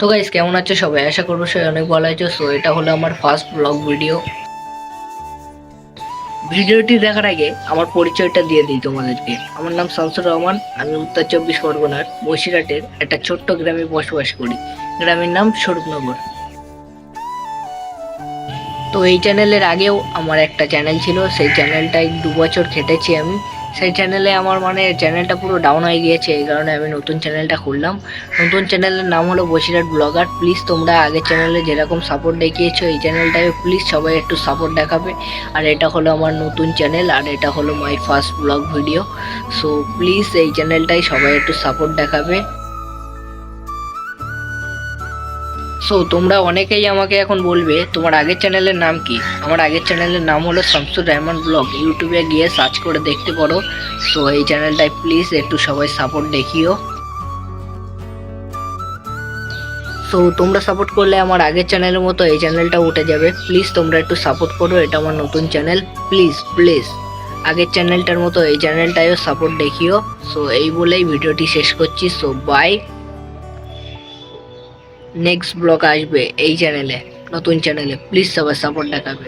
তো গাইস, কেমন আছো সবাই? আশা করবো সবাই অনেক ভালো আছো। সো এটা হলো আমার ফার্স্ট ব্লগ ভিডিও। ভিডিওটি দেখার আগে আমার পরিচয়টা দিয়ে দিই তোমাদেরকে। আমার নাম শামসুর রহমান। আমি উত্তর 24 পরগনার বসিরহাটের একটা ছোট্ট গ্রামে বসবাস করি। গ্রামের নাম স্বরূপনগর। তো এই চ্যানেলের আগেও আমার একটা চ্যানেল ছিল, সেই চ্যানেলটায় 2 বছর খেটেছি আমি। সেই চ্যানেলে আমার চ্যানেলটা পুরো ডাউন হয়ে গিয়েছে, এই কারণে আমি নতুন চ্যানেলটা খুললাম। নতুন চ্যানেলের নাম হলো বসিরহাট ব্লগার। প্লিজ তোমরা আগের চ্যানেলে যেরকম সাপোর্ট দেখিয়েছো এই চ্যানেলটাকে প্লিজ সবাই একটু সাপোর্ট দেখাবে। আর এটা হলো আমার নতুন চ্যানেল, আর এটা হলো my first blog video. So please এই চ্যানেলটাই সবাই একটু সাপোর্ট দেখাবে। সো তোমরা অনেকেই আমাকে এখন বলবে তোমার আগের চ্যানেলের নাম কি। আমার আগের চ্যানেলের নাম হলো শামসুর রহমান ব্লগ। ইউটিউবে গিয়ে সার্চ করে দেখতে পারো। সো এই চ্যানেলটায় প্লিজ একটু সবাই সাপোর্ট দেখিও। সো তোমরা সাপোর্ট করলে আমার আগের চ্যানেলের মতো এই চ্যানেলটা উঠে যাবে। প্লিজ তোমরা একটু সাপোর্ট করো, এটা আমার নতুন চ্যানেল। প্লিজ প্লিজ আগের চ্যানেলটার মতো এই চ্যানেলটায়ও সাপোর্ট দেখিও। সো এই বলেই ভিডিওটি শেষ করছি। So by. নেক্সট ব্লগ আসবে এই চ্যানেলে, নতুন চ্যানেলে। প্লিজ সবাই সাপোর্ট দেখাবে।